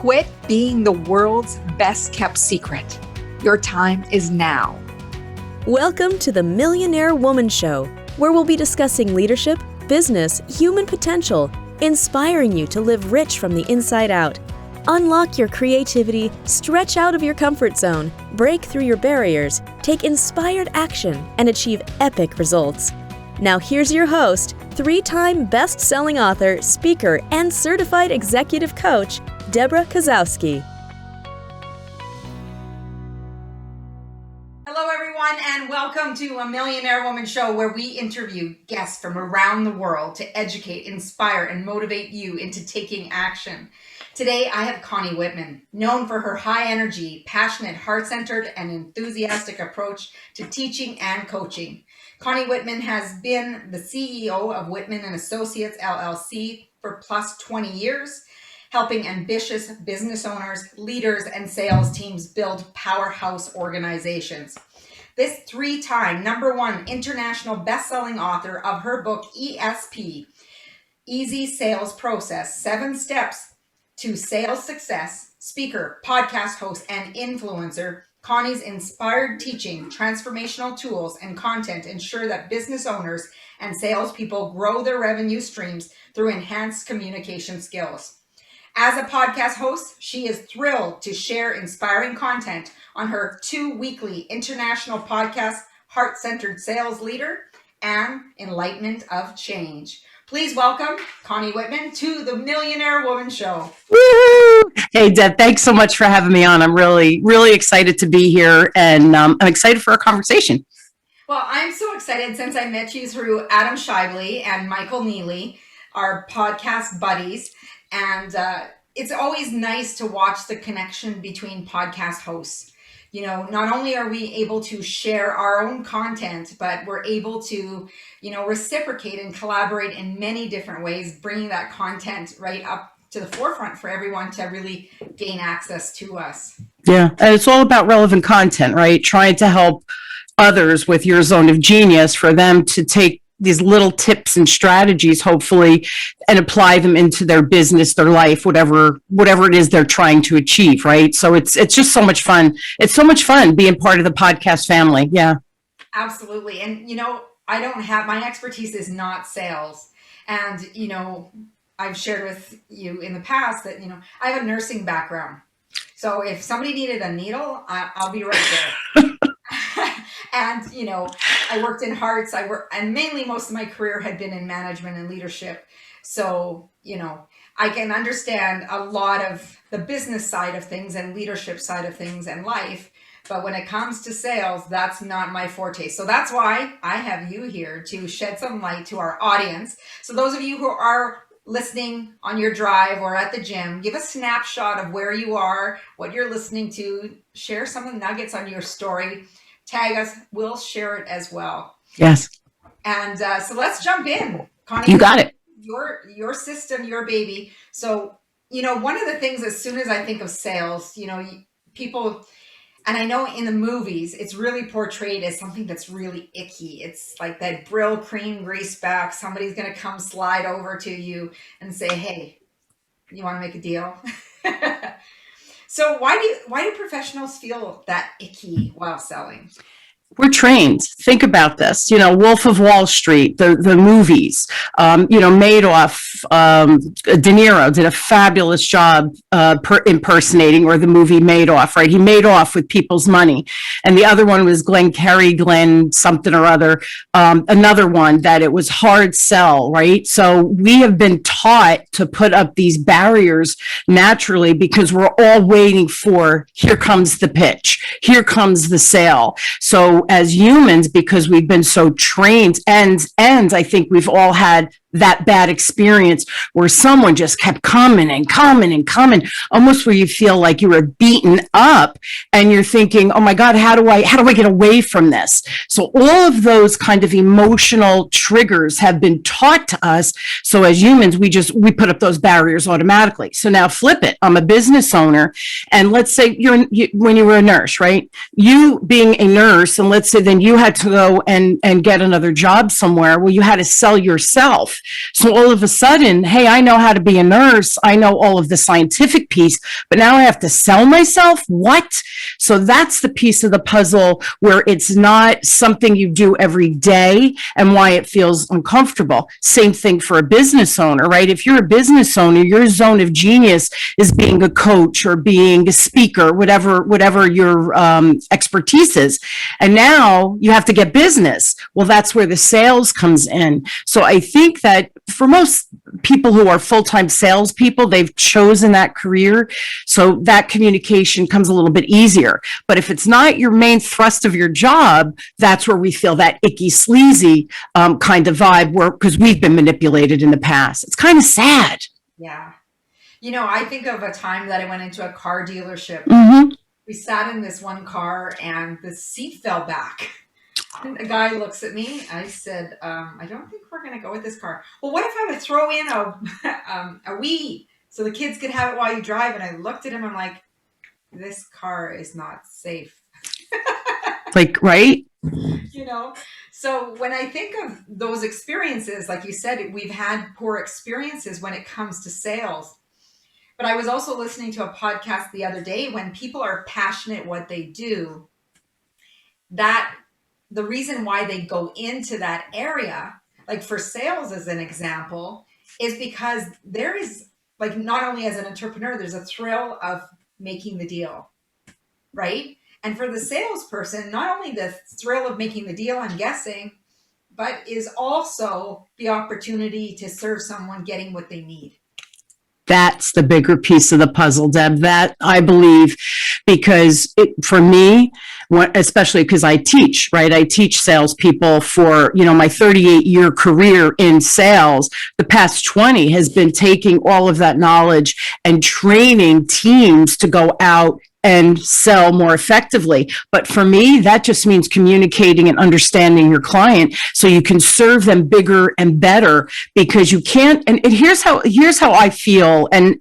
Quit being the world's best kept secret. Your time is now. Welcome to the Millionaire Woman Show, where we'll be discussing leadership, business, human potential, inspiring you to live rich from the inside out. Unlock your creativity, stretch out of your comfort zone, break through your barriers, take inspired action, and achieve epic results. Now here's your host, three-time best-selling author, speaker, and certified executive coach, Debra Kasowski. Hello, everyone, and welcome to a Millionaire Woman Show, where we interview guests from around the world to educate, inspire, and motivate you into taking action. Today, I have Connie Whitman, known for her high energy, passionate, heart-centered, and enthusiastic approach to teaching and coaching. Connie Whitman has been the CEO of Whitman & Associates, LLC for plus 20 years, helping ambitious business owners, leaders, and sales teams build powerhouse organizations. This three-time #1 international best-selling author of her book, ESP, Easy Sales Process, 7 Steps to Sales Success, speaker, podcast host, and influencer, Connie's inspired teaching, transformational tools, and content ensure that business owners and salespeople grow their revenue streams through enhanced communication skills. As a podcast host, she is thrilled to share inspiring content on her 2 weekly international podcasts, Heart-Centered Sales Leader and Enlightenment of Change. Please welcome Connie Whitman to the Millionaire Woman Show. Woo! Hey, Deb, thanks so much for having me on. I'm really excited to be here, and I'm excited for our conversation. Well, I'm so excited since I met you through Adam Shively and Michael Neely, our podcast buddies. And it's always nice to watch the connection between podcast hosts. You know, not only are we able to share our own content, but we're able to, reciprocate and collaborate in many different ways, bringing that content right up to the forefront for everyone to really gain access to us. Yeah, and it's all about relevant content, right? Trying to help others with your zone of genius for them to take these little tips and strategies, hopefully, and apply them into their business, their life, whatever it is they're trying to achieve, right? So it's just so much fun. It's so much fun being part of the podcast family. Yeah. Absolutely. And, my expertise is not sales. And, I've shared with you in the past that, I have a nursing background. So if somebody needed a needle, I'll be right there. And, I worked in hearts. And mainly most of my career had been in management and leadership. So, I can understand a lot of the business side of things and leadership side of things and life. But when it comes to sales, that's not my forte. So that's why I have you here to shed some light to our audience. So those of you who are listening on your drive or at the gym, give a snapshot of where you are, what you're listening to, share some of the nuggets on your story. Tag us, we'll share it as well. Yes. And so let's jump in. Connie, you got it. Your system, your baby. So, one of the things, as soon as I think of sales, people, and I know in the movies, it's really portrayed as something that's really icky. It's like that Brill cream grease back. Somebody's going to come slide over to you and say, hey, you want to make a deal? So why do professionals feel that icky while selling? We're trained. Think about this. Wolf of Wall Street, the movies, Madoff, De Niro did a fabulous job impersonating, or the movie Madoff, right? He made off with people's money. And the other one was Glenn something or other. Another one that it was hard sell, right? So we have been taught to put up these barriers naturally because we're all waiting for, here comes the pitch, here comes the sale. So as humans, because we've been so trained, and I think we've all had that bad experience where someone just kept coming, almost where you feel like you were beaten up and you're thinking, oh my God, how do I get away from this? So all of those kind of emotional triggers have been taught to us. So as humans, we put up those barriers automatically. So now flip it. I'm a business owner, and let's say when you were a nurse, right? You being a nurse, and let's say then you had to go and get another job somewhere. Well, you had to sell yourself. So all of a sudden, hey, I know how to be a nurse. I know all of the scientific piece, but now I have to sell myself. What? So that's the piece of the puzzle where it's not something you do every day and why it feels uncomfortable. Same thing for a business owner, right? If you're a business owner, your zone of genius is being a coach or being a speaker, whatever your expertise is. And now you have to get business. Well, that's where the sales comes in. So I think that for most people who are full-time salespeople, they've chosen that career. So that communication comes a little bit easier. But if it's not your main thrust of your job, that's where we feel that icky, sleazy kind of vibe, where because we've been manipulated in the past. It's kind of sad. Yeah. You know, I think of a time that I went into a car dealership. Mm-hmm. We sat in this one car and the seat fell back. And the guy looks at me. I said, I don't think we're going to go with this car. Well, what if I would throw in a Wii so the kids could have it while you drive? And I looked at him. I'm like, this car is not safe. Like, right? You know, so when I think of those experiences, like you said, we've had poor experiences when it comes to sales. But I was also listening to a podcast the other day. When people are passionate what they do, that the reason why they go into that area, like for sales as an example, is because there is, like, not only as an entrepreneur, there's a thrill of making the deal, right? And for the salesperson, not only the thrill of making the deal, I'm guessing, but is also the opportunity to serve someone getting what they need. That's the bigger piece of the puzzle, Deb, that I believe, because for me, especially because I teach, right? I teach salespeople for, my 38-year career in sales. The past 20 has been taking all of that knowledge and training teams to go out and sell more effectively. But for me, that just means communicating and understanding your client so you can serve them bigger and better, because you can't, and here's how I feel, and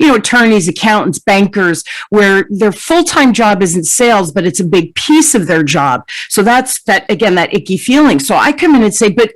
attorneys, accountants, bankers, where their full-time job isn't sales, but it's a big piece of their job. So that's that icky feeling. So I come in and say, but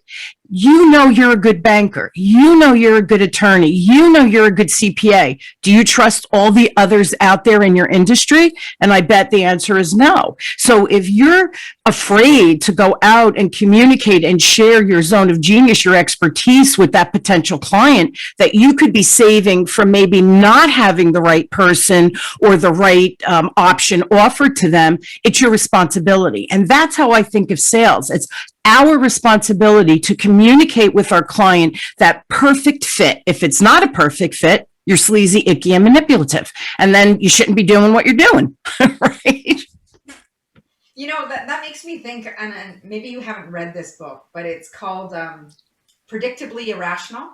you're a good banker. You're a good attorney. You're a good CPA. Do you trust all the others out there in your industry? And I bet the answer is no. So if you're afraid to go out and communicate and share your zone of genius, your expertise with that potential client that you could be saving from maybe not having the right person or the right option offered to them, it's your responsibility. And that's how I think of sales. It's our responsibility to communicate with our client that perfect fit. If it's not a perfect fit, you're sleazy, icky, and manipulative. And then you shouldn't be doing what you're doing, right? That makes me think, and maybe you haven't read this book, but it's called Predictably Irrational.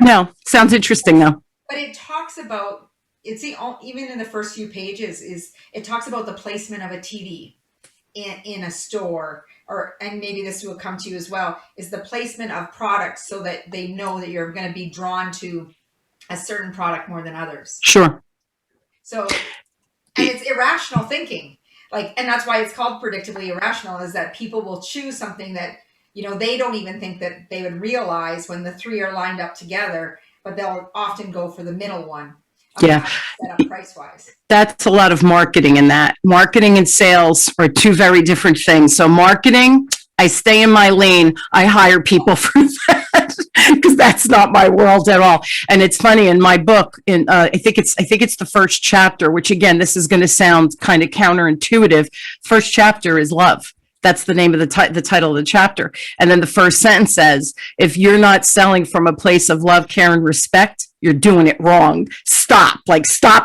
No, sounds interesting though. But it talks about, even in the first few pages, it talks about the placement of a TV in a store, and maybe this will come to you as well, is the placement of products so that they know that you're going to be drawn to a certain product more than others. Sure. So, and it's irrational thinking. And that's why it's called Predictably Irrational, is that people will choose something that, they don't even think that they would realize when the three are lined up together, but they'll often go for the middle one. Yeah. Set up price-wise. That's a lot of marketing in that. Marketing and sales are two very different things. So marketing, I stay in my lane. I hire people for that because that's not my world at all. And it's funny, in my book, I think it's the first chapter, which again, this is going to sound kind of counterintuitive. First chapter is love. That's the name of the title of the chapter. And then the first sentence says, if you're not selling from a place of love, care, and respect, you're doing it wrong. Stop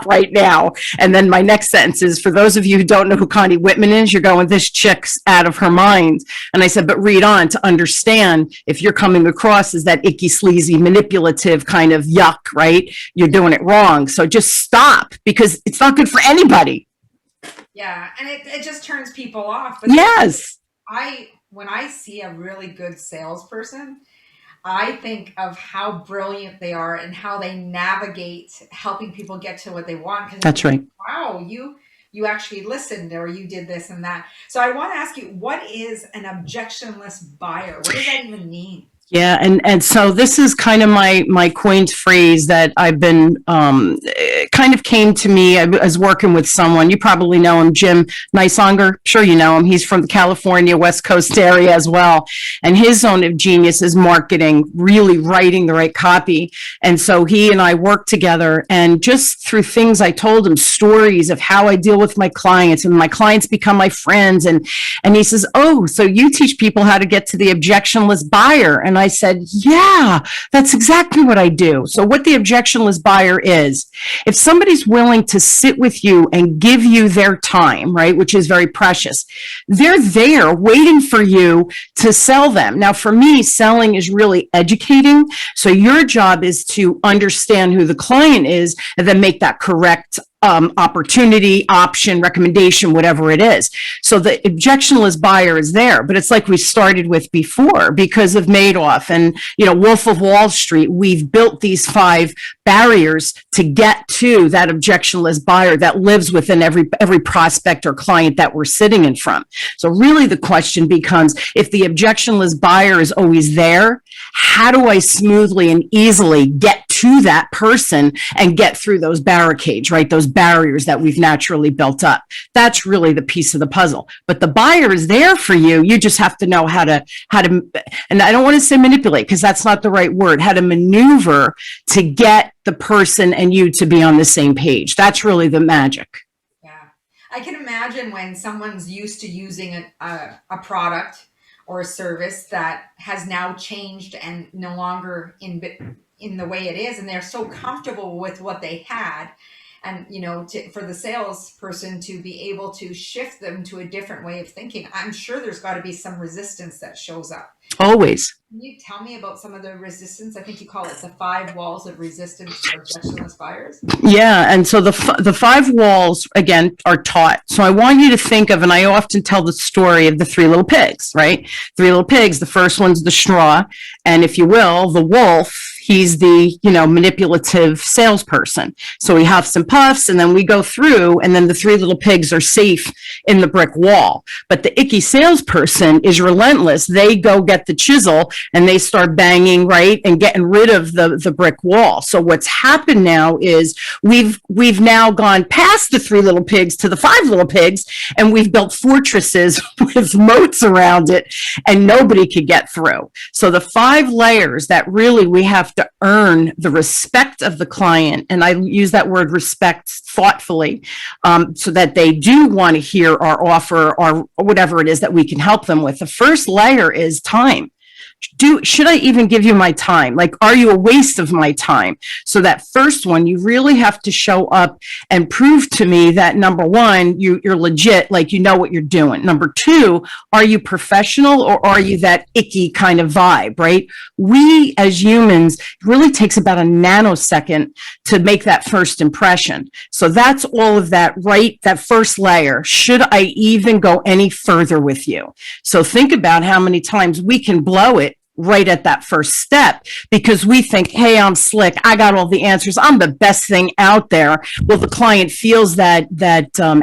right now. And then my next sentence is, for those of you who don't know who Connie Whitman is, you're going, this chick's out of her mind. And I said, but read on to understand, if you're coming across as that icky, sleazy, manipulative kind of yuck, right? You're doing it wrong. So just stop, because it's not good for anybody. Yeah, and it just turns people off. But yes. When I see a really good salesperson, I think of how brilliant they are and how they navigate helping people get to what they want. That's right. Wow, you actually listened, or you did this and that. So I want to ask you, what is an objectionless buyer? What does that even mean? Yeah, and so this is kind of my coined phrase that I've been kind of came to me. I was working with someone, you probably know him, Jim Nisonger. Sure, you know him. He's from the California West Coast area as well, and his zone of genius is marketing, really writing the right copy. And so he and I worked together, and just through things I told him, stories of how I deal with my clients, and my clients become my friends. And he says, "Oh, so you teach people how to get to the objectionless buyer?" And I said, "Yeah, that's exactly what I do." So what the objectionless buyer is, if somebody's willing to sit with you and give you their time, right, which is very precious, they're there waiting for you to sell them. Now, for me, selling is really educating. So your job is to understand who the client is and then make that correct opportunity, option, recommendation, whatever it is. So the objectionless buyer is there, but it's like we started with before, because of Madoff and, Wolf of Wall Street, we've built these 5 barriers to get to that objectionless buyer that lives within every prospect or client that we're sitting in front. So really the question becomes, if the objectionless buyer is always there, how do I smoothly and easily get to that person and get through those barricades, right? Those barriers that we've naturally built up. That's really the piece of the puzzle. But the buyer is there for you. You just have to know how to, and I don't want to say manipulate, because that's not the right word, how to maneuver to get the person and you to be on the same page. That's really the magic. Yeah. I can imagine when someone's used to using a product or a service that has now changed and no longer in the way it is, and they're so comfortable with what they had, and for the salesperson to be able to shift them to a different way of thinking, I'm sure there's got to be some resistance that shows up. Always. Can you tell me about some of the resistance? I think you call it the 5 walls of resistance for objectionless buyers. Yeah, and so the 5 walls, again, are taught. So I want you to think of, and I often tell the story of the 3 little pigs, right? 3 little pigs, the first one's the straw, and if you will, the wolf, he's the, manipulative salesperson. So he huffs and puffs, and then we go through, and then the 3 little pigs are safe in the brick wall. But the icky salesperson is relentless. They go get the chisel and they start banging, right, and getting rid of the brick wall. So what's happened now is we've now gone past the 3 little pigs to the 5 little pigs, and we've built fortresses with moats around it, and nobody could get through. So the 5 layers that really we have to earn the respect of the client, and I use that word respect thoughtfully, so that they do want to hear our offer or whatever it is that we can help them with. The first layer is time. Should I even give you my time? Like, are you a waste of my time? So that first one, you really have to show up and prove to me that, number one, you're legit, like you know what you're doing. Number 2, are you professional, or are you that icky kind of vibe, right? We as humans, it really takes about a nanosecond to make that first impression. So that's all of that, right? That first layer. Should I even go any further with you? So think about how many times we can blow it right at that first step, because we think, hey, I'm slick, I got all the answers, I'm the best thing out there. Well, the client feels that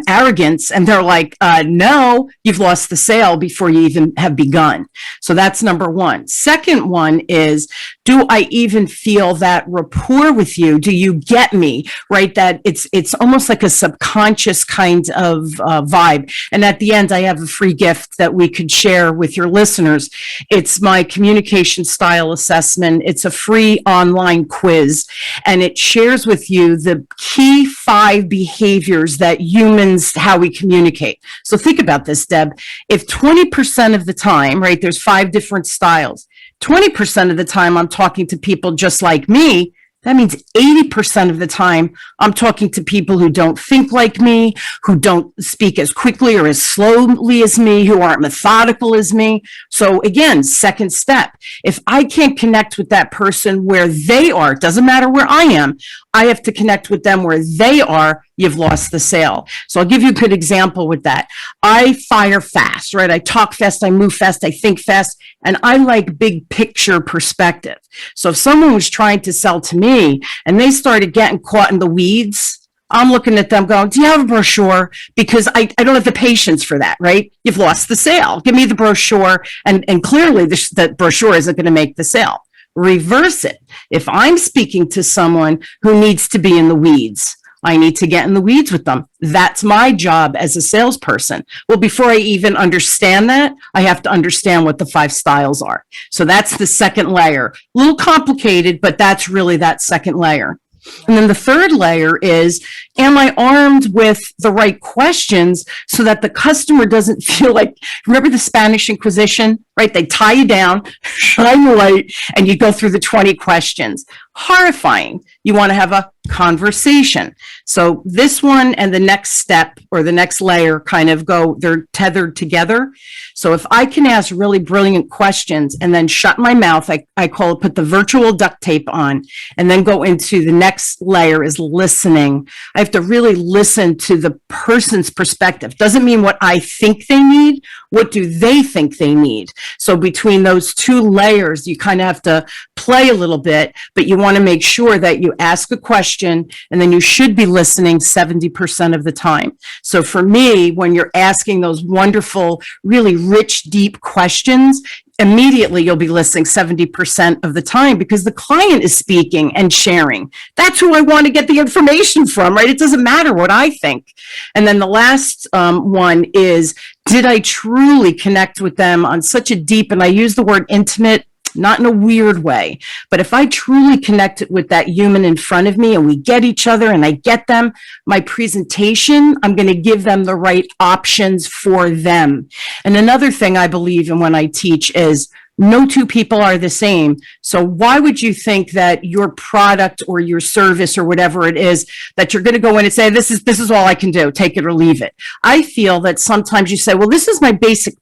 arrogance, and they're like, no, you've lost the sale before you even have begun. So that's number 1. Second one is, do I even feel that rapport with you? Do you get me, right? That it's almost like a subconscious kind of vibe. And at the end, I have a free gift that we could share with your listeners. It's my communication style assessment. It's a free online quiz, and it shares with you the key 5 behaviors that humans, how we communicate. So think about this, Deb. If 20% of the time, right, there's 5 different styles, 20% of the time I'm talking to people just like me, that means 80% of the time I'm talking to people who don't think like me, who don't speak as quickly or as slowly as me, who aren't methodical as me. So again, second step, if I can't connect with that person where they are, it doesn't matter where I am, I have to connect with them where they are, you've lost the sale. So I'll give you a good example with that. I fire fast, right? I talk fast, I move fast, I think fast, and I like big picture perspective. So if someone was trying to sell to me and they started getting caught in the weeds, I'm looking at them going, do you have a brochure? Because I don't have the patience for that, right? You've lost the sale. Give me the brochure. And clearly the brochure isn't going to make the sale. Reverse it. If I'm speaking to someone who needs to be in the weeds, I need to get in the weeds with them. That's my job as a salesperson. Well, before I even understand that, I have to understand what the 5 styles are. So that's the second layer. A little complicated, but that's really that second layer. And then the third layer is, am I armed with the right questions so that the customer doesn't feel like, remember the Spanish Inquisition, right? They tie you down, shine the light, and you go through the 20 questions. Horrifying. You want to have a conversation. So this one and the next step or the next layer kind of they're tethered together. So if I can ask really brilliant questions and then shut my mouth, I call it put the virtual duct tape on, and then go into the next layer is listening. I have to really listen to the person's perspective. Doesn't mean what I think they need. What do they think they need? So between those 2 layers, you kind of have to play a little bit, but you want to make sure that you ask a question and then you should be listening 70% of the time. So for me, when you're asking those wonderful, really rich, deep questions, immediately you'll be listening 70% of the time because the client is speaking and sharing. That's who I want to get the information from, right? It doesn't matter what I think. And then the last one is, did I truly connect with them on such a deep, and I use the word intimate, not in a weird way, but if I truly connect with that human in front of me and we get each other and I get them, my presentation, I'm going to give them the right options for them. And another thing I believe in when I teach is no 2 people are the same. So why would you think that your product or your service or whatever it is that you're going to go in and say, this is all I can do, take it or leave it? I feel that sometimes you say, well, this is my basic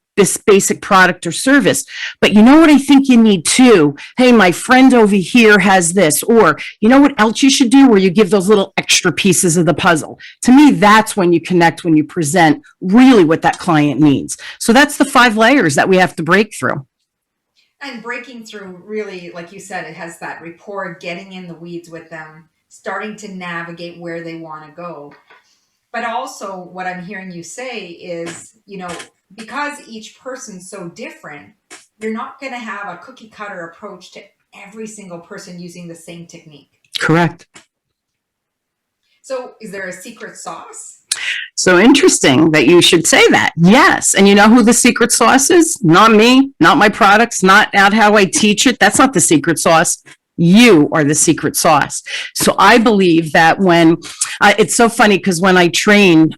product or service, but you know what I think you need too? Hey, my friend over here has this, or you know what else you should do, where you give those little extra pieces of the puzzle. To me, that's when you connect, when you present really what that client needs. So that's the 5 layers that we have to break through. And breaking through, really, like you said, it has that rapport, getting in the weeds with them, starting to navigate where they want to go. But also what I'm hearing you say is, because each person's so different, you're not going to have a cookie cutter approach to every single person using the same technique. Correct. So is there a secret sauce? So interesting that you should say that. Yes. And you know who the secret sauce is? Not me, not my products, not how I teach it. That's not the secret sauce. You are the secret sauce. So I believe that when it's so funny because when I train,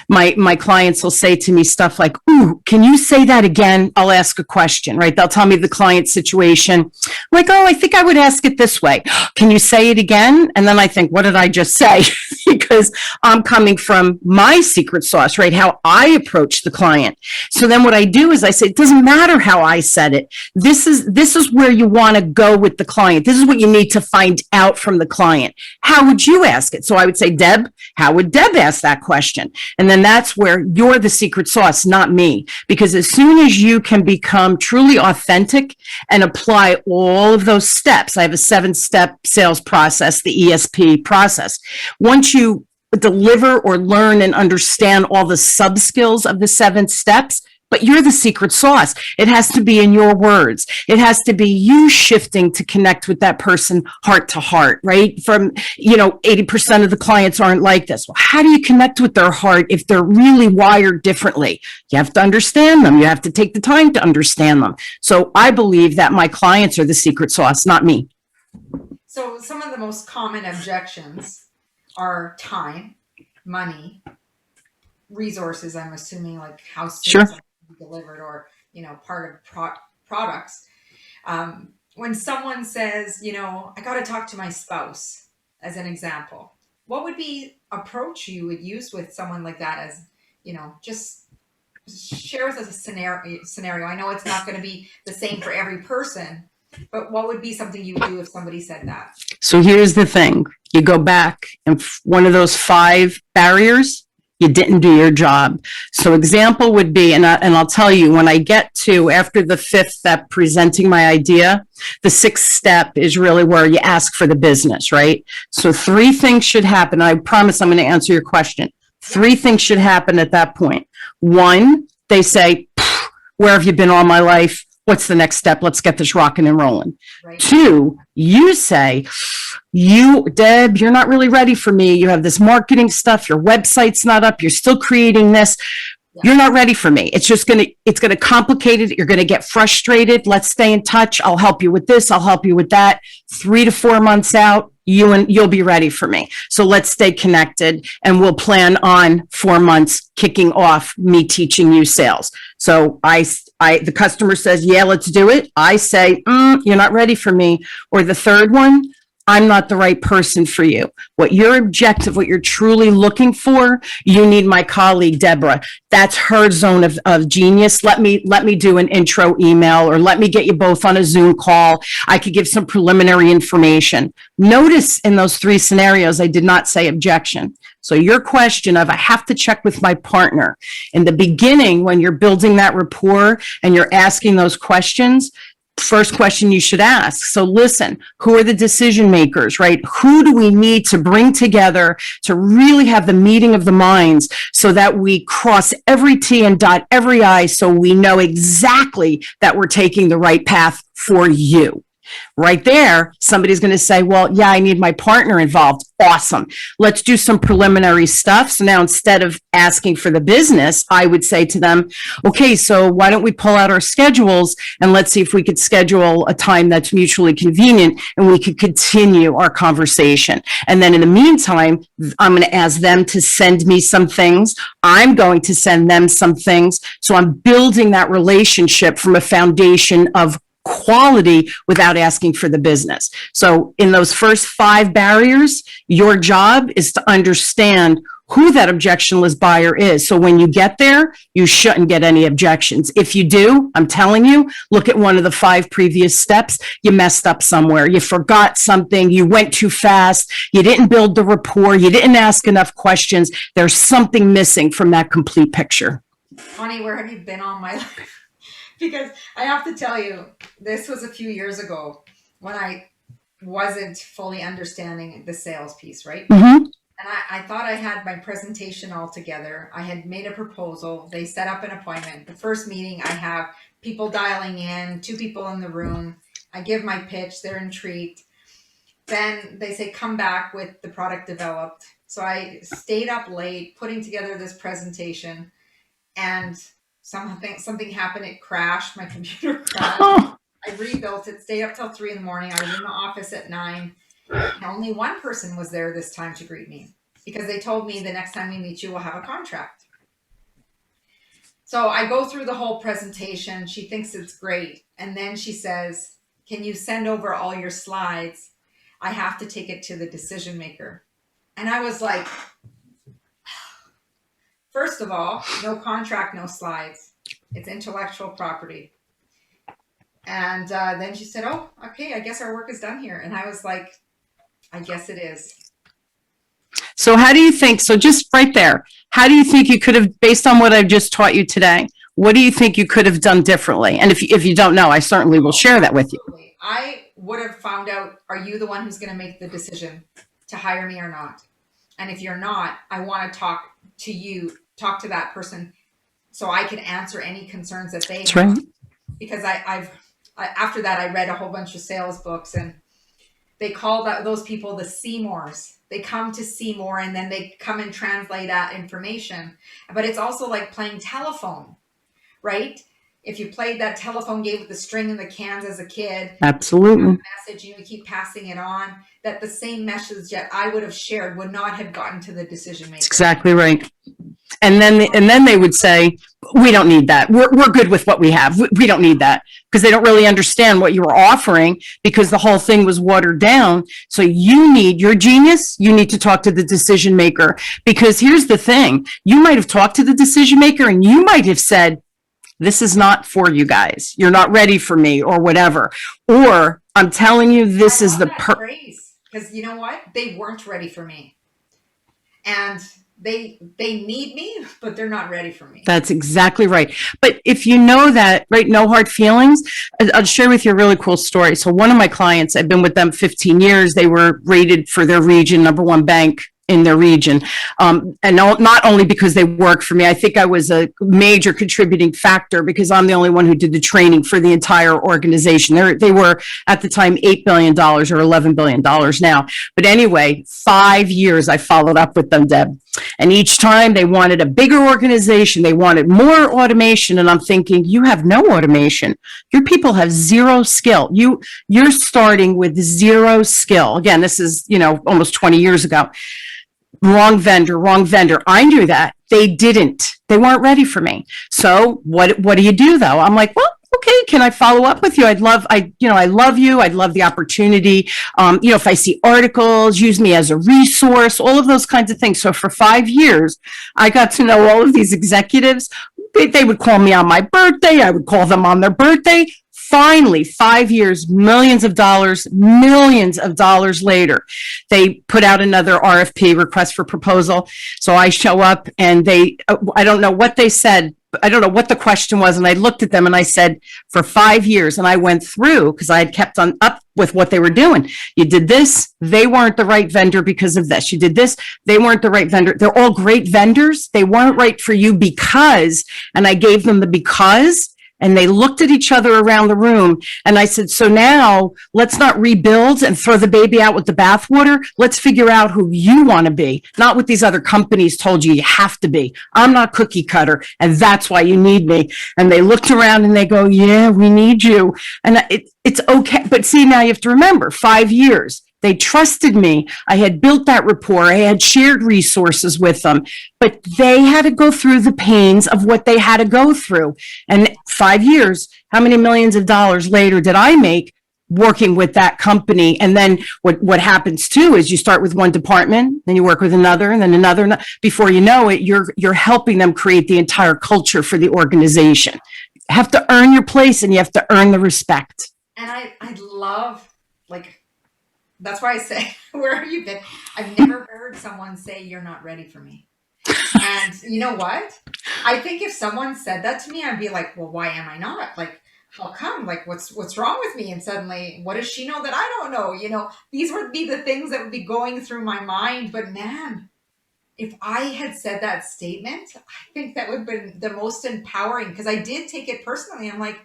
my clients will say to me stuff like, "Ooh, can you say that again?" I'll ask a question, right? They'll tell me the client situation. I'm like, "Oh, I think I would ask it this way. Can you say it again?" And then I think, what did I just say? Because I'm coming from my secret sauce, right? How I approach the client. So then what I do is I say, it doesn't matter how I said it. This is where you want to go with the client. This is what you need to find out from the client. How would you ask it? So I would say, Deb, how would Deb ask that question? And then that's where you're the secret sauce, not me. Because as soon as you can become truly authentic and apply all of those steps, I have a 7-step sales process, the ESP process. Once you deliver or learn and understand all the sub skills of the 7 steps, but you're the secret sauce. It has to be in your words. It has to be you shifting to connect with that person heart to heart, right? From, 80% of the clients aren't like this. Well, how do you connect with their heart if they're really wired differently? You have to understand them. You have to take the time to understand them. So I believe that my clients are the secret sauce, not me. So some of the most common objections are time, money, resources, I'm assuming, like how soon Sure. delivered or part of products. When someone says, I got to talk to my spouse, as an example, what would be approach you would use with someone like that? As just share with us a scenario. I know it's not going to be the same for every person, but what would be something you would do if somebody said that? So here's the thing. You go back and one of those 5 barriers You didn't do your job. So example would be, and I'll tell you, when I get to, after the 5th step, presenting my idea, the 6th step is really where you ask for the business, right? So 3 things should happen. I promise I'm going to answer your question. 3 things should happen at that point. 1, they say, where have you been all my life? What's the next step? Let's get this rocking and rolling. Right. 2, you say, Deb, you're not really ready for me. You have this marketing stuff. Your website's not up. You're still creating this. You're not ready for me. It's going to complicate it. You're going to get frustrated. Let's stay in touch. I'll help you with this. I'll help you with that. 3 to 4 months out, you'll be ready for me. So let's stay connected, and we'll plan on 4 months kicking off me teaching you sales. So the customer says, yeah, let's do it. I say, you're not ready for me. Or the 3rd one, I'm not the right person for you. What your objective, what you're truly looking for, you need my colleague, Debra. That's her zone of genius. Let me do an intro email, or let me get you both on a Zoom call. I could give some preliminary information. Notice in those 3 scenarios, I did not say objection. So your question of, I have to check with my partner. In the beginning, when you're building that rapport and you're asking those questions, first question you should ask. So listen, who are the decision makers, right? Who do we need to bring together to really have the meeting of the minds so that we cross every T and dot every I, so we know exactly that we're taking the right path for you? Right there, somebody's going to say, well, yeah, I need my partner involved. Awesome. Let's do some preliminary stuff. So now, instead of asking for the business, I would say to them, okay, so why don't we pull out our schedules and let's see if we could schedule a time that's mutually convenient and we could continue our conversation. And then in the meantime, I'm going to ask them to send me some things. I'm going to send them some things. So I'm building that relationship from a foundation of quality without asking for the business. So in those first 5 barriers, your job is to understand who that objectionless buyer is. So when you get there, you shouldn't get any objections. If you do, I'm telling you, look at one of the 5 previous steps. You messed up somewhere. You forgot something. You went too fast. You didn't build the rapport. You didn't ask enough questions. There's something missing from that complete picture. Connie, where have you been all my life? Because I have to tell you, this was a few years ago when I wasn't fully understanding the sales piece, right? Mm-hmm. And I thought I had my presentation all together. I had made a proposal. They set up an appointment. The first meeting, I have people dialing in, 2 people in the room. I give my pitch. They're intrigued. Then they say, come back with the product developed. So I stayed up late putting together this presentation, and something happened. It crashed. My computer crashed. I rebuilt it, stayed up till 3 a.m. I was in the office at 9. And only one person was there this time to greet me, because they told me the next time we meet you, we'll have a contract. So I go through the whole presentation. She thinks it's great. And then she says, can you send over all your slides? I have to take it to the decision maker. And I was like, first of all, no contract, no slides. It's intellectual property. And then she said, oh, okay, I guess our work is done here. And I was like, I guess it is. So how do you think, so just right there, how do you think you could have, based on what I've just taught you today, what do you think you could have done differently? And if you don't know, I certainly will share that with you. I would have found out, are you the one who's going to make the decision to hire me or not? And if you're not, I want to talk to that person so I can answer any concerns that they have. Right. Because after that, I read a whole bunch of sales books, and they call those people the Seymours. They come to Seymour, and then they come and translate that information. But it's also like playing telephone, right? If you played that telephone game with the string and the cans as a kid, absolutely, message, you keep passing it on, that the same message that I would have shared would not have gotten to the decision maker. That's exactly right. And then they would say, we don't need that. We're good with what we have. We don't need that, because they don't really understand what you were offering, because the whole thing was watered down. So your genius, you need to talk to the decision maker, because here's the thing. You might have talked to the decision maker and you might have said, this is not for you guys. You're not ready for me, or whatever. Or I'm telling you, this is the because you know what? They weren't ready for me. and they need me, but they're not ready for me. That's exactly right. But if you know that, right, no hard feelings, I'll share with you a really cool story. So one of my clients, I've been with them 15 years. They were rated for their region, #1 bank in their region. And not only because they work for me, I think I was a major contributing factor because I'm the only one who did the training for the entire organization. They were at the time $8 billion or $11 billion now. But anyway, 5 years I followed up with them, Deb. And each time they wanted a bigger organization, they wanted more automation. And I'm thinking, you have no automation. Your people have zero skill. You're starting with zero skill. Again, this is, almost 20 years ago. Wrong vendor. I knew that. They didn't. They weren't ready for me. So what do you do though? I'm like, well, okay, can I follow up with you? I love you. I'd love the opportunity. If I see articles, use me as a resource, all of those kinds of things. So for 5 years, I got to know all of these executives. They would call me on my birthday. I would call them on their birthday. Finally, 5 years, millions of dollars later, they put out another RFP, request for proposal. So I show up and I don't know what they said. I don't know what the question was. And I looked at them and I said, for 5 years, and I went through because I had kept on up with what they were doing. You did this. They weren't the right vendor because of this. You did this. They weren't the right vendor. They're all great vendors. They weren't right for you because, and I gave them the because. And they looked at each other around the room. And I said, so now let's not rebuild and throw the baby out with the bathwater. Let's figure out who you want to be, not what these other companies told you have to be. I'm not cookie cutter. And that's why you need me. And they looked around and they go, yeah, we need you. And it's okay. But see, now you have to remember 5 years. They trusted me. I had built that rapport. I had shared resources with them, but they had to go through the pains of what they had to go through. And 5 years, how many millions of dollars later did I make working with that company? And then what happens too is you start with one department, then you work with another, and then another. Before you know it, you're helping them create the entire culture for the organization. You have to earn your place and you have to earn the respect. And I love, that's why I say, where have you been? I've never heard someone say, you're not ready for me. And you know what? I think if someone said that to me, I'd be like, well, why am I not? How come? What's wrong with me? And suddenly, what does she know that I don't know? These would be the things that would be going through my mind. But man, if I had said that statement, I think that would have been the most empowering, because I did take it personally. I'm like,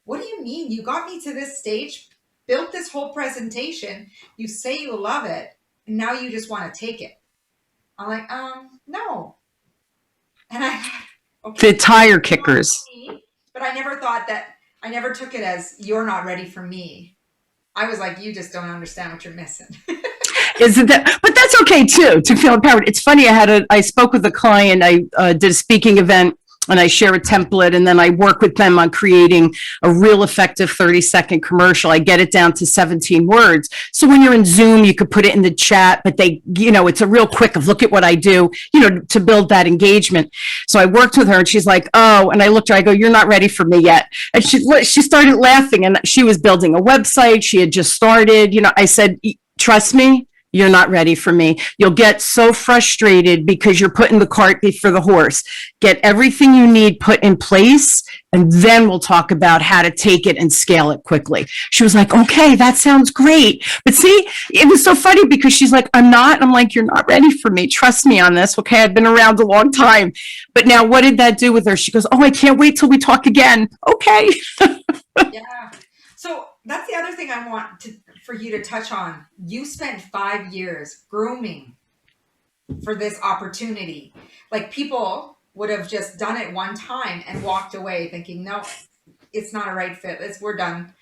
what do you mean? You got me to this stage, built this whole presentation, you say you love it, and now you just want to take it. I'm like, no. And I thought, okay. The tire kickers. But I never took it as, you're not ready for me. I was like, you just don't understand what you're missing. Isn't that? But that's okay too, to feel empowered. It's funny. I spoke with a client. I did a speaking event. And I share a template, and then I work with them on creating a real effective 30-second commercial. I get it down to 17 words. So when you're in Zoom, you could put it in the chat, but it's a real quick of look at what I do, to build that engagement. So I worked with her and she's like, oh, and I looked at her, I go, you're not ready for me yet. And she started laughing, and she was building a website. She had just started, I said, trust me. You're not ready for me. You'll get so frustrated because you're putting the cart before the horse. Get everything you need put in place, and then we'll talk about how to take it and scale it quickly. She was like, okay, that sounds great. But see, it was so funny because she's like, I'm like, you're not ready for me. Trust me on this. Okay, I've been around a long time. But now what did that do with her? She goes, oh, I can't wait till we talk again. Okay. Yeah. So that's the other thing I want for you to touch on. You spent 5 years grooming for this opportunity. People would have just done it one time and walked away thinking, no, it's not a right fit. We're done.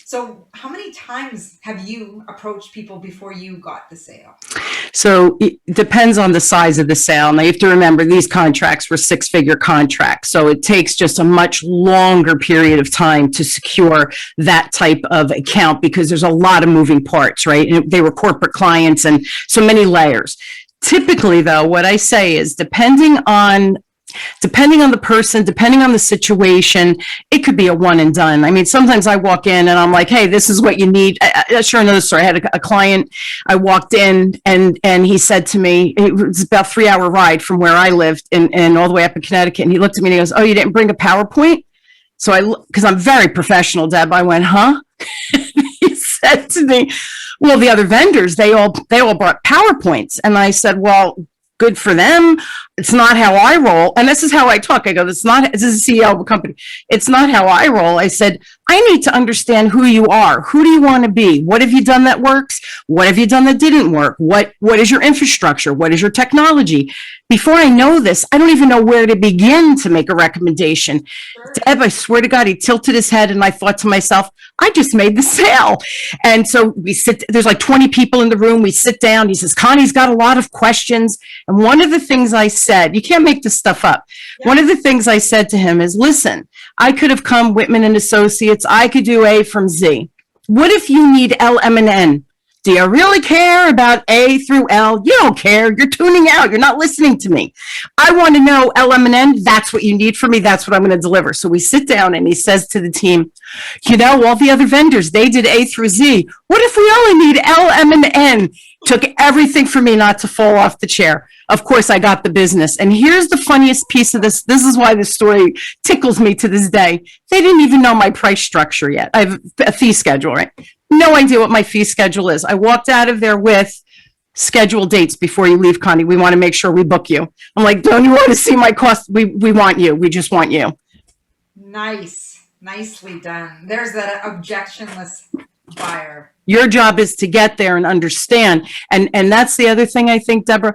So how many times have you approached people before you got the sale? So it depends on the size of the sale. Now you have to remember these contracts were 6-figure contracts. So it takes just a much longer period of time to secure that type of account because there's a lot of moving parts, right? And they were corporate clients and so many layers. Typically though, what I say is depending on Depending on the person, depending on the situation, it could be a one and done. I mean, sometimes I walk in and I'm like, hey, this is what you need. I share another story. I had a client, I walked in and he said to me, it was about a 3-hour ride from where I lived and all the way up in Connecticut. And he looked at me and he goes, oh, you didn't bring a PowerPoint? So because I'm very professional, Deb, I went, huh? He said to me, well, the other vendors, they all brought PowerPoints. And I said, well, good for them. It's not how I roll. And this is how I talk. I go, this is the CEO of a company. It's not how I roll. I said, I need to understand who you are. Who do you want to be? What have you done that works? What have you done that didn't work? What is your infrastructure? What is your technology? Before I know this, I don't even know where to begin to make a recommendation. Sure. Deb, I swear to God, he tilted his head and I thought to myself, I just made the sale. And so we sit, there's like 20 people in the room. We sit down. He says, Connie's got a lot of questions. And one of the things I said, you can't make this stuff up. Yeah. One of the things I said to him is, listen, I could have come Whitman and Associates. I could do A from Z. What if you need L, M, and N? Do you really care about A through L? You don't care. You're tuning out. You're not listening to me. I want to know L, M, and N. That's what you need from me. That's what I'm going to deliver. So we sit down and he says to the team, you know, all the other vendors, they did A through Z. What if we only need L, M, and N? Took everything for me not to fall off the chair. Of course, I got the business. And here's the funniest piece of this. This is why this story tickles me to this day. They didn't even know my price structure yet. I have a fee schedule, right? No idea what my fee schedule is. I walked out of there with scheduled dates before you leave, Connie. We want to make sure we book you. I'm like, don't you want to see my cost? We want you. We just want you. Nice. Nicely done. There's that objectionless buyer. Your job is to get there and understand. And that's the other thing I think, Debra,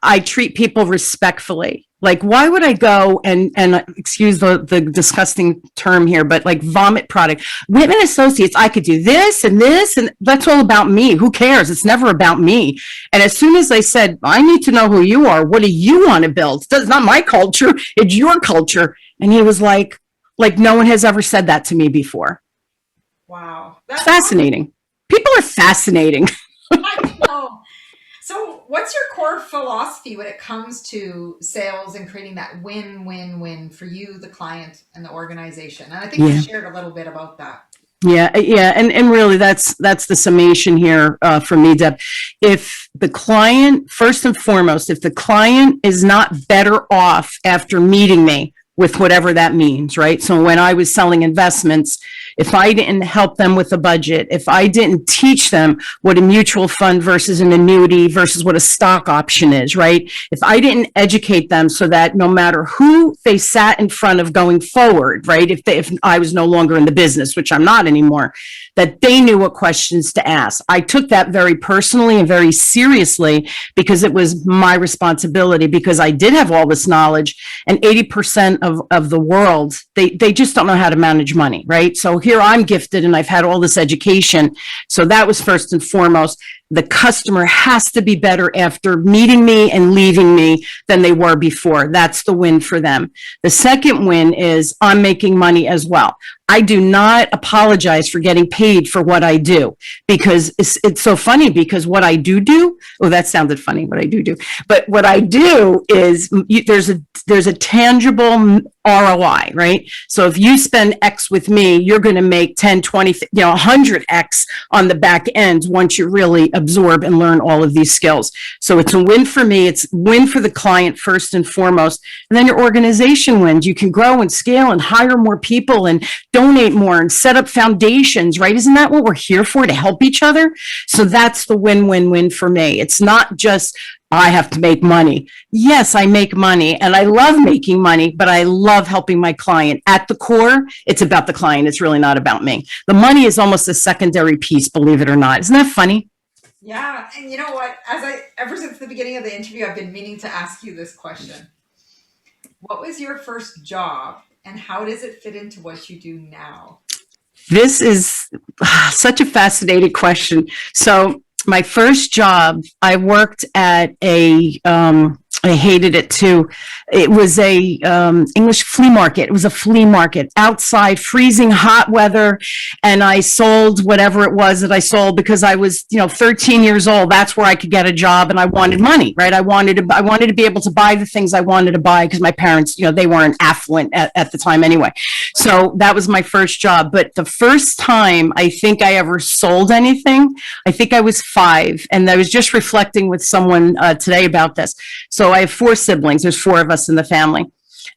I treat people respectfully. Like, why would I go and excuse the disgusting term here, but like vomit product? Whitman Associates, I could do this, and that's all about me. Who cares? It's never about me. And as soon as I said, I need to know who you are, what do you want to build? It's not my culture, it's your culture. And he was like no one has ever said that to me before. Wow. That's fascinating. People are fascinating. I know. So what's your core philosophy when it comes to sales and creating that win-win-win for you, the client, and the organization? And I think you shared a little bit about that. Yeah. And really that's the summation here for me, Deb. If the client, first and foremost, if the client is not better off after meeting me with whatever that means, right? So when I was selling investments, if I didn't help them with a budget, if I didn't teach them what a mutual fund versus an annuity versus what a stock option is, right? If I didn't educate them so that no matter who they sat in front of going forward, right? If I was no longer in the business, which I'm not anymore, that they knew what questions to ask. I took that very personally and very seriously because it was my responsibility, because I did have all this knowledge, and 80% of the world, they just don't know how to manage money, right? So here I'm gifted and I've had all this education. So that was first and foremost. The customer has to be better after meeting me and leaving me than they were before. That's the win for them. The second win is I'm making money as well. I do not apologize for getting paid for what I do, because it's so funny, because what I do, oh, that sounded funny, what I do, but what I do is there's a tangible ROI, right? So if you spend X with me, you're going to make 10, 20, 100X on the back end once you really absorb and learn all of these skills. So it's a win for me. It's a win for the client first and foremost. And then your organization wins. You can grow and scale and hire more people and donate more and set up foundations, right? Isn't that what we're here for, to help each other? So that's the win-win-win for me. It's not just I have to make money. Yes, I make money and I love making money, but I love helping my client. At the core, it's about the client. It's really not about me. The money is almost a secondary piece, believe it or not. Isn't that funny? Yeah. And you know what? Ever since the beginning of the interview, I've been meaning to ask you this question. What was your first job and how does it fit into what you do now? This is such a fascinating question. So my first job, I worked at a I hated it too. It was a English flea market. It was a flea market outside, freezing hot weather, and I sold whatever it was that I sold because I was, 13 years old. That's where I could get a job, and I wanted money, right? I wanted to be able to buy the things I wanted to buy because my parents, they weren't affluent at the time anyway. So that was my first job. But the first time I think I ever sold anything, I think I was 5, and I was just reflecting with someone today about this. So I have 4 siblings. There's 4 of us in the family.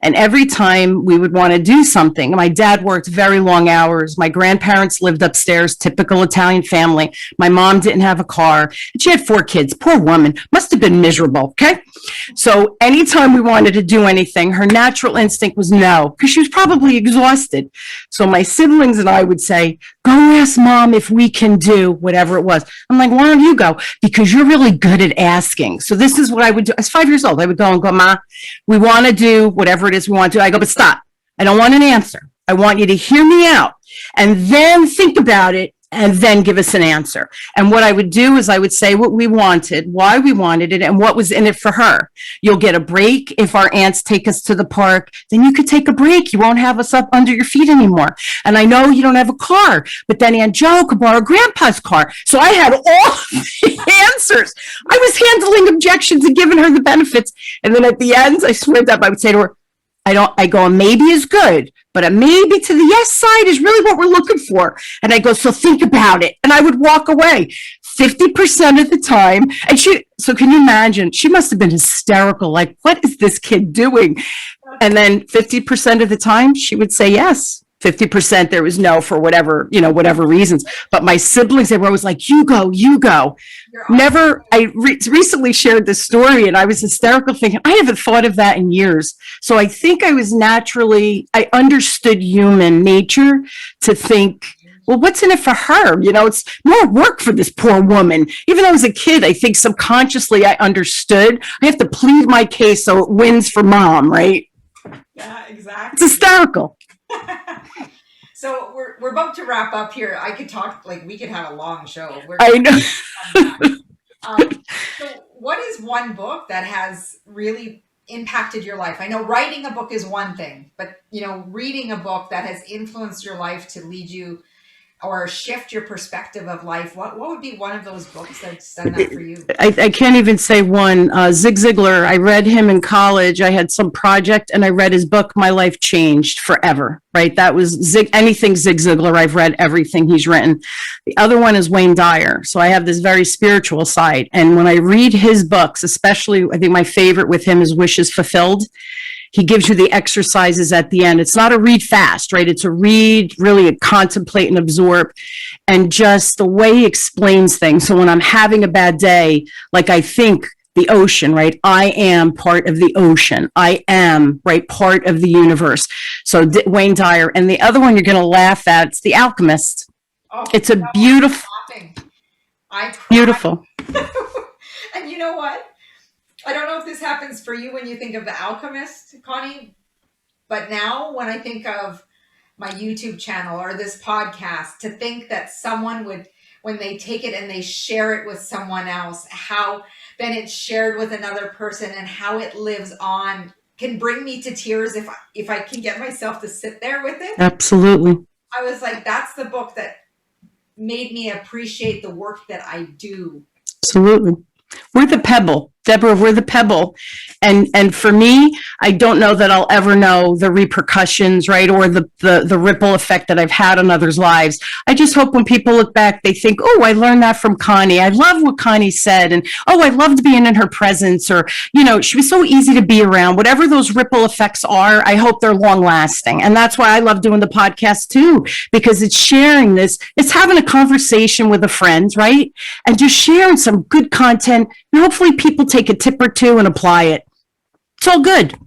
And every time we would want to do something, my dad worked very long hours. My grandparents lived upstairs, typical Italian family. My mom didn't have a car. And she had 4 kids. Poor woman. Must have been miserable, okay? So anytime we wanted to do anything, her natural instinct was no, because she was probably exhausted. So my siblings and I would say, go ask mom if we can do whatever it was. I'm like, why don't you go? Because you're really good at asking. So this is what I would do. I was 5 years old. I would go and go, Ma, we want to do whatever it is we want to do. I go, but stop. I don't want an answer. I want you to hear me out and then think about it and then give us an answer. And what I would do is I would say what we wanted, why we wanted it, and what was in it for her. You'll get a break if our aunts take us to the park. Then you could take a break. You won't have us up under your feet anymore. And I know you don't have a car, but then Aunt Jo could borrow Grandpa's car. So I had all the answers. I was handling objections and giving her the benefits. And then at the end, I swear up, I would say to her, I go, a maybe is good, but a maybe to the yes side is really what we're looking for. And I go, so think about it. And I would walk away 50% of the time. And so can you imagine? She must have been hysterical. Like, what is this kid doing? And then 50% of the time she would say yes. 50% there was no for whatever reasons. But my siblings, they were always like, you go. Never, recently shared this story and I was hysterical thinking, I haven't thought of that in years. So I think I understood human nature to think, well, what's in it for her? It's more work for this poor woman. Even though I was a kid, I think subconsciously I understood. I have to plead my case so it wins for mom, right? Yeah, exactly. It's hysterical. So we're about to wrap up here. I could talk, we could have a long show. I know. So what is one book that has really impacted your life? I know writing a book is one thing, but reading a book that has influenced your life to lead you or shift your perspective of life, what would be one of those books that's done that for you? I can't even say one. Zig Ziglar, I read him in college. I had some project and I read his book. My life changed forever, right? That was anything Zig Ziglar. I've read everything he's written. The other one is Wayne Dyer. So I have this very spiritual side. And when I read his books, especially, I think my favorite with him is Wishes Fulfilled. He gives you the exercises at the end. It's not a read fast, right? It's a read, really a contemplate and absorb. And just the way he explains things. So when I'm having a bad day, I think the ocean, right? I am part of the ocean. I am, right, part of the universe. So Wayne Dyer. And the other one you're going to laugh at, it's The Alchemist. Oh, it's a beautiful. I cried. Beautiful. And you know what? I don't know if this happens for you when you think of The Alchemist, Connie, but now when I think of my YouTube channel or this podcast, to think that someone would, when they take it and they share it with someone else, how then it's shared with another person and how it lives on can bring me to tears if I can get myself to sit there with it. Absolutely. I was like, that's the book that made me appreciate the work that I do. Absolutely. We're the pebble. Debra, we're the pebble. And for me, I don't know that I'll ever know the repercussions, right? Or the ripple effect that I've had on others' lives. I just hope when people look back, they think, oh, I learned that from Connie. I love what Connie said. And, oh, I loved being in her presence. Or, she was so easy to be around. Whatever those ripple effects are, I hope they're long lasting. And that's why I love doing the podcast too, because it's sharing this. It's having a conversation with a friend, right? And just sharing some good content. And hopefully people take a tip or two and apply it. It's all good.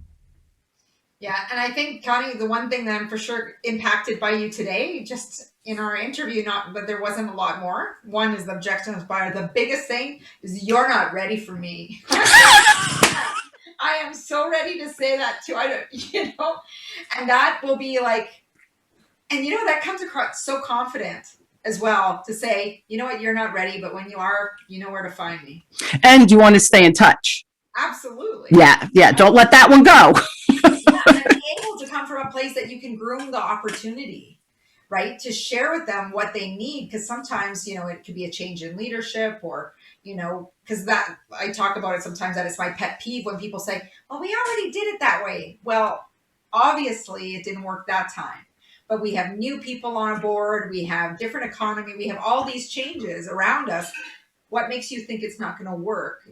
Yeah. And I think, Connie, the one thing that I'm for sure impacted by you today, just in our interview, not that there wasn't a lot more. One is the Objectionless buyer. The biggest thing is you're not ready for me. I am so ready to say that too. And that will be and that comes across so confident as well, to say, you know what, you're not ready, but when you are, you know where to find me. And you want to stay in touch. Absolutely. Yeah. Don't let that one go. And be able to come from a place that you can groom the opportunity, right? To share with them what they need. Because sometimes, it could be a change in leadership or, because that I talk about it sometimes that it's my pet peeve when people say, well, we already did it that way. Well, obviously it didn't work that time. But we have new people on board. We have different economy. We have all these changes around us. What makes you think it's not going to work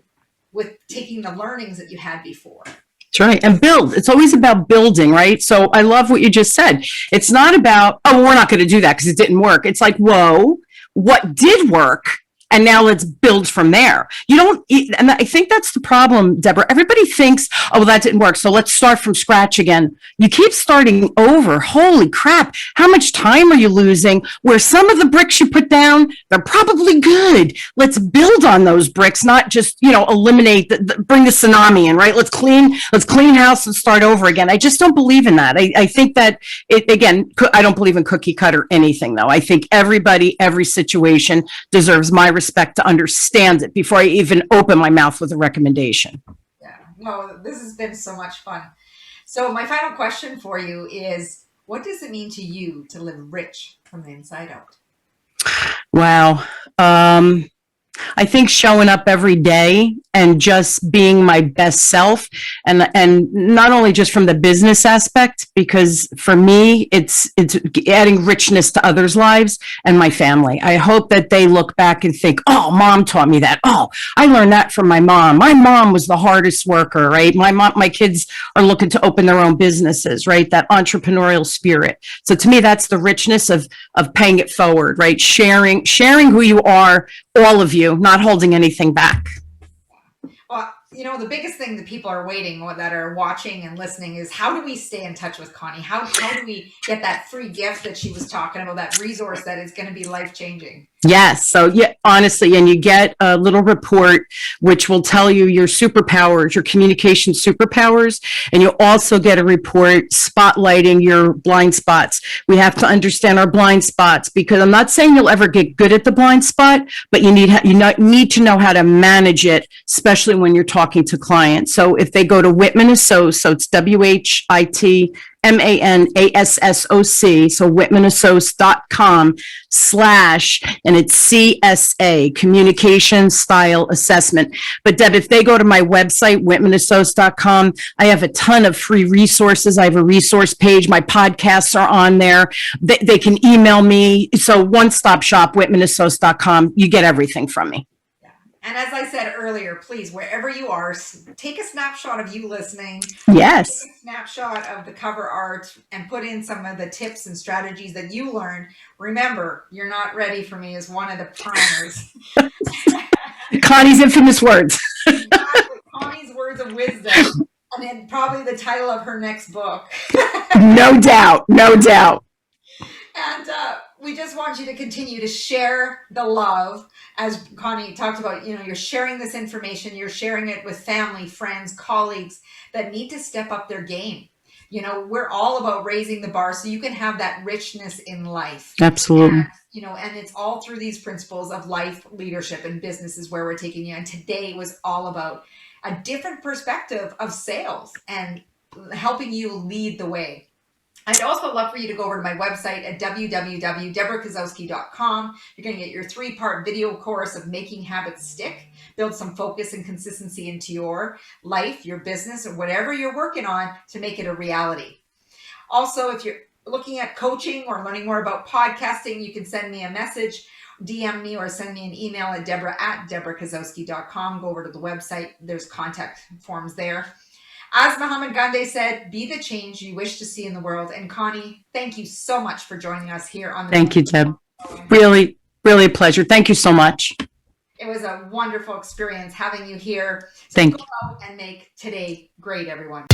with taking the learnings that you had before? That's right. And build. It's always about building, right? So I love what you just said. It's not about, oh, we're not going to do that because it didn't work. It's like, whoa, what did work? And now let's build from there. And I think that's the problem, Debra. Everybody thinks, oh, well, that didn't work, so let's start from scratch again. You keep starting over. Holy crap. How much time are you losing? Where some of the bricks you put down, they're probably good. Let's build on those bricks, not just, eliminate, bring the tsunami in, right? Let's clean house and start over again. I just don't believe in that. I think that, I don't believe in cookie cutter anything, though. I think everybody, every situation deserves my respect to understand it before I even open my mouth with a recommendation. Yeah, no, this has been so much fun. So my final question for you is, what does it mean to you to live rich from the inside out? Wow. I think showing up every day and just being my best self, and not only just from the business aspect, because for me, it's adding richness to others' lives and my family. I hope that they look back and think, oh, mom taught me that. Oh, I learned that from my mom. My mom was the hardest worker, right? My kids are looking to open their own businesses, right? That entrepreneurial spirit. So to me, that's the richness of paying it forward, right? Sharing who you are, all of you, not holding anything back. Well, the biggest thing that people are waiting, or that are watching and listening, is how do we stay in touch with Connie? How do we get that free gift that she was talking about, that resource that is going to be life-changing? Yes. So honestly, and you get a little report which will tell you your superpowers, your communication superpowers, and you also get a report spotlighting your blind spots. We have to understand our blind spots, because I'm not saying you'll ever get good at the blind spot, but you need to know how to manage it, especially when you're talking to clients. So if they go to Whitman Associates, so it's WHITMANASSOC, so whitmanassociates.com/ and it's CSA, Communication Style Assessment. But Deb, if they go to my website, whitmanassociates.com, I have a ton of free resources. I have a resource page. My podcasts are on there. They can email me. So one-stop shop, whitmanassociates.com. You get everything from me. And as I said earlier, please, wherever you are, take a snapshot of you listening. Yes. Take a snapshot of the cover art and put in some of the tips and strategies that you learned. Remember, you're not ready for me is one of the primers. Connie's infamous words. Exactly. Connie's words of wisdom. And then probably the title of her next book. No doubt. No doubt. And we just want you to continue to share the love. As Connie talked about, you're sharing this information, you're sharing it with family, friends, colleagues that need to step up their game. We're all about raising the bar so you can have that richness in life. Absolutely. And it's all through these principles of life, leadership, and business is where we're taking you. And today was all about a different perspective of sales and helping you lead the way. I'd also love for you to go over to my website at www.debrakasowski.com. You're going to get your 3-part video course of making habits stick, build some focus and consistency into your life, your business, or whatever you're working on to make it a reality. Also, if you're looking at coaching or learning more about podcasting, you can send me a message, DM me, or send me an email at debra@debrakasowski.com. Go over to the website. There's contact forms there. As Muhammad Gandhi said, be the change you wish to see in the world. And Connie, thank you so much for joining us here on the Thank you, Deb. Really, really a pleasure. Thank you so much. It was a wonderful experience having you here. So Thank you. Go out and make today great, everyone.